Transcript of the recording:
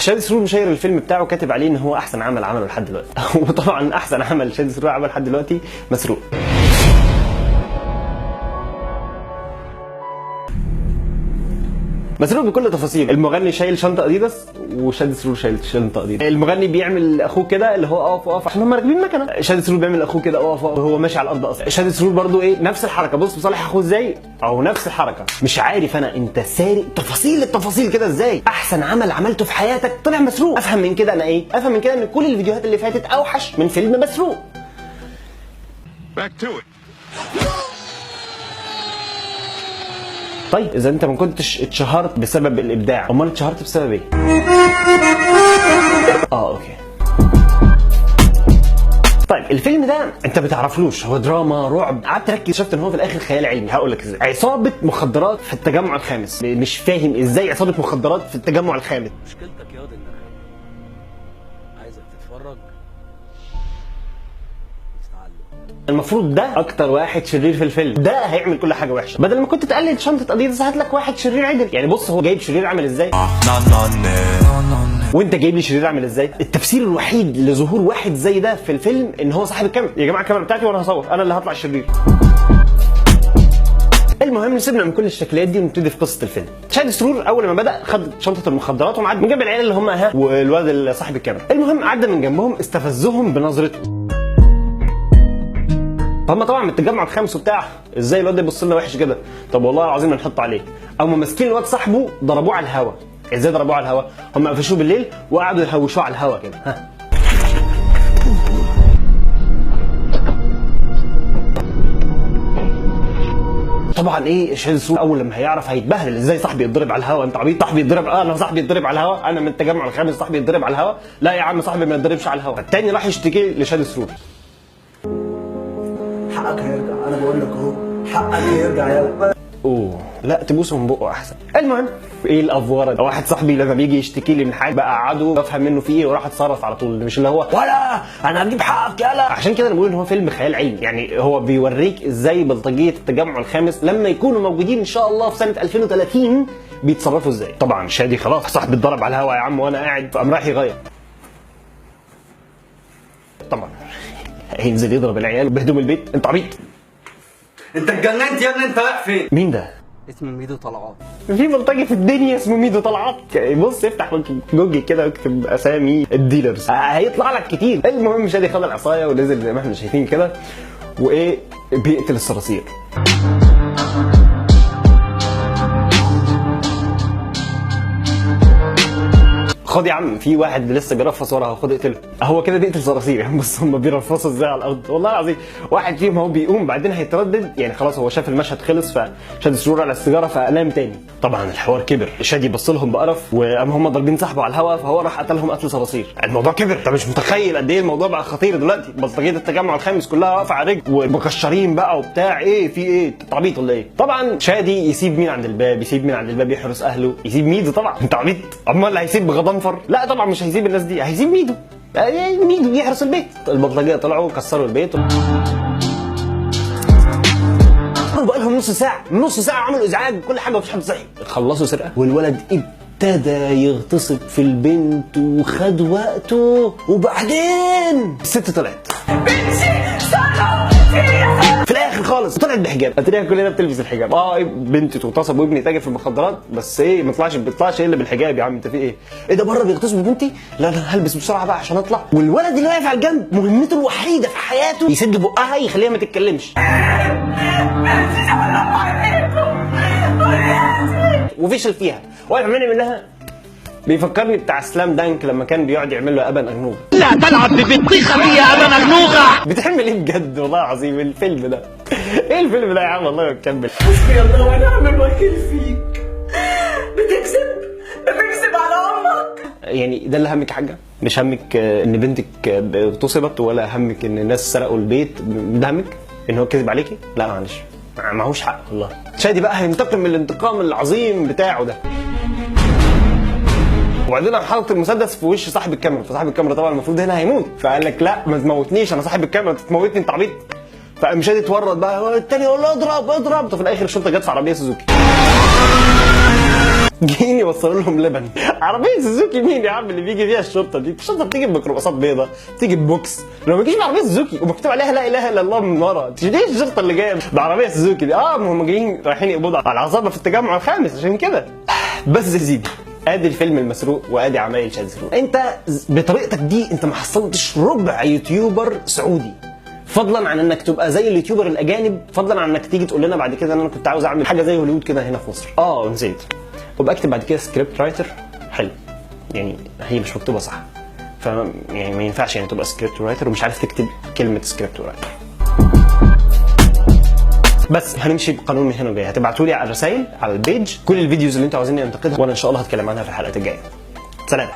شادي سرور مشير الفيلم بتاعه كاتب عليه ان هو احسن عمل عمله لحد دلوقتي. وطبعا احسن عمل شادي سرور عمله لحد دلوقتي مسروق. مسروق بكل تفاصيل. المغني شايل شنطه اديداس وشادي سرور شايل شنطه اديداس. المغني بيعمل اخوه كده اللي هو اقف عشان هم راكبين مكنه. شادي سرور بيعمل اخوه كده اقف وهو ماشي على الارض اصلا. شادي سرور برضو ايه نفس الحركه. بص بصالح اخوه ازاي او نفس الحركه. مش عارف انا انت سارق التفاصيل كده ازاي؟ احسن عمل عملته في حياتك طلع مسروق. افهم من كده انا ايه؟ افهم من كده ان كل الفيديوهات اللي فاتت اوحش من فيلم مسروق. Back to it. طيب اذا انت ما كنتش اتشهرت بسبب الابداع، امال اتشهرت بسبب ايه؟ اوكي. طيب الفيلم ده انت ما تعرفلوش، هو دراما رعب. قعدت تركز شفت ان هو في الاخر خيال علمي. هقول لك ازاي. عصابه مخدرات في التجمع الخامس. مش فاهم ازاي عصابه مخدرات في التجمع الخامس. مشكلتك يا واد انك عايزك تتفرج المفروض ده اكتر واحد شرير في الفيلم. ده هيعمل كل حاجه وحشه. بدل ما كنت تقلد شنطه اديداس هات لك واحد شرير عدل. يعني بص هو جايب شرير عامل ازاي وانت جايب لي شرير عامل ازاي. التفسير الوحيد لظهور واحد زي ده في الفيلم ان هو صاحب الكاميرا. يا جماعه الكاميرا بتاعتي وانا هصور، انا اللي هطلع الشرير. المهم سيبنا من كل الشكليات دي ونبتدي في قصه الفيلم. شادي سرور اول ما بدا خد شنطه المخدرات ومعدي من جنب العيال اللي هم والواد صاحب الكاميرا. المهم عدى من جنبهم استفزهم بنظرته. هم طبعا من التجمع الخامس وبتاع ازاي الواد ده يبص لنا وحش كده. طب والله العظيم ما نحط عليه. هم ماسكين الواد صاحبه ضربوه على الهوا. ازاي ضربوه على الهوا؟ هم قفشوه بالليل وقعدوا يهوشوه على الهوا كده. ها طبعا ايه شادي سرور اول لما هيعرف هيتبهدل. ازاي صاحبي يتضرب على الهوا؟ انت عبيط؟ صاحبي يتضرب؟ انا صاحبي يتضرب على الهوا؟ انا من التجمع الخامس صاحبي يتضرب على الهوا؟ لا يا عم صاحبي ما يتضربش على الهوا. التاني راح يشتكي لشادي سرور. حقك هيرجع، انا بقول لك اهو حقك هيرجع يا لا تبوسه من بقه احسن. المهم ايه الافوره ده؟ واحد صاحبي لما بيجي يشتكي لي من حاجه بقعده بفهم منه فيه ايه وراح اتصرف على طول. مش اللي هو ولا انا هجيب حقك يالا. عشان كده انا بقول ان هو فيلم خيال علمي. يعني هو بيوريك ازاي بلطجيه التجمع الخامس لما يكونوا موجودين ان شاء الله في سنه 2030 بيتصرفوا ازاي. طبعا شادي خلاص صاحبي اتضرب على الهوا يا عم وانا قاعد فقام رايح يغير. طبعا هينزل يضرب العيال بهدوم البيت. انت عبيط؟ انت اتجننت يا ابني؟ انت رايح فين؟ مين ده؟ اسمه ميدو طلعات. في بلطجي في الدنيا اسمه ميدو طلعات. بص افتح جوجل كده واكتب اسامي الديلرز هيطلع لك كتير. المهم شادي خد العصايه ونزل زي ما احنا شايفين كده وايه بيقتل الصراصير. خد يا عم في واحد لسه بيرفص وراها خد اقتله. هو كده بيقتل صراصير يعني. بص هم بيرفصوا ازاي على الارض والله العظيم. واحد فيهم هو بيقوم بعدين هيتردد يعني خلاص هو شاف المشهد خلص فشاد سرور على السيجاره فنام تاني. طبعا الحوار كبر. شادي بص لهم بقرف وقام هم ضاربين صاحبه على الهوا فهو راح قتلهم قتل صراصير. الموضوع كبر. انت مش متخيل قد ايه الموضوع بقى خطير دلوقتي. بلطجيه التجمع الخامس كلها واقفه على رجل ومكشرين بقى وبتاع. ايه في ايه عبيط ولا ايه؟ طبعا شادي يسيب مين عند الباب؟ يسيب مين عند الباب يحرس اهله؟ يسيب ميدو طبعا. انت عبيط؟ امال اللي هيسيب بغضنفر؟ لا طبعا مش هيسيب الناس دي. هيسيب ميدو. ميدو يحرس البيت. البلطجيه طلعوا كسروا البيت بقى لهم نص ساعه عملوا ازعاج كل حاجه ومفيش حد صحي. خلصوا سرقه والولد ابتدى يغتصب في البنت وخد وقته وبعدين الست طلعت في الاخر خالص طلعت بحجاب. هتلاقيها كلنا بتلبس الحجاب. بنتي تغتصب وابني تاجر في المخدرات بس ايه ما بيطلعش الا بالحجاب. يا عم انت في ايه ده بره بيغتصبوا بنتي؟ لا هلبس بسرعه بقى عشان اطلع. والولد اللي واقف على الجنب مهمته الوحيده في حياته يسد بقها يخليها ما تتكلمش وفشل فيها. واقف منها بيفكرني بتاع سلام دانك لما كان بيقعد يعمل له ابا نغنوغه. لا تلعب ببطيخه يا ابا نغنوغه. بتعمل ايه بجد والله العظيم الفيلم ده؟ ايه الفيلم ده يا عم والله ما تكمل. حسبي الله ونعم الوكيل فيك. بتكذب على امك. يعني ده اللي همك يا حاجه؟ مش همك ان بنتك اغتصبت ولا همك ان الناس سرقوا البيت؟ ده همك ان هو كذب عليكي؟ لا معلش معهوش حق والله. شادي بقى هينتقم من الانتقام العظيم بتاعه ده. وبعدين حاطط المسدس في وش صاحب الكاميرا فصاحب الكاميرا طبعا المفروض هنا هيموت فقال لك لا ما تموتنيش انا صاحب الكاميرا. تموتني انت عبيط؟ فمش قادر يتورط بقى، التاني يقول له اضرب اضرب. طب في الاخر الشرطه جت في عربيه سوزوكي، جايين يوصلوا لهم لبن. عربيه سوزوكي مين يا عم اللي بيجي فيها الشرطه دي؟ الشرطه بتيجي بميكروباصات بيضاء، بتيجي ببوكس، لو ما تجيش بعربيه سوزوكي ومكتوب عليها لا اله الا الله من ورا، ليه الشرطه اللي جايه بعربيه سوزوكي دي؟ ما هم جايين رايحين يقبضوا على العصابه في التجمع الخامس عشان كده. بس يا سيدي، ادي الفيلم المسروق وادي عمايل شاذ. انت بطريقتك دي انت ما حصلتش ربع يوتيوبر سعودي، فضلا عن انك تبقى زي اليوتيوبر الاجانب، فضلا عن انك تيجي تقول لنا بعد كده ان انا كنت عاوز اعمل حاجه زي هوليوود كده هنا في مصر. نسيت، وابقى اكتب بعد كده سكريبت رايتر. حلو، يعني هي مش مكتوبه صح، ف يعني ما ينفعش يعني تبقى سكريبت رايتر ومش عارف تكتب كلمه سكريبت رايتر. بس هنمشي بقانون من هنا وجاي، هتبعتوا لي على الرسائل على البيج كل الفيديوز اللي انتوا عاوزيني انتقدها، وانا ان شاء الله هتكلم عنها في الحلقات الجايه. سلام.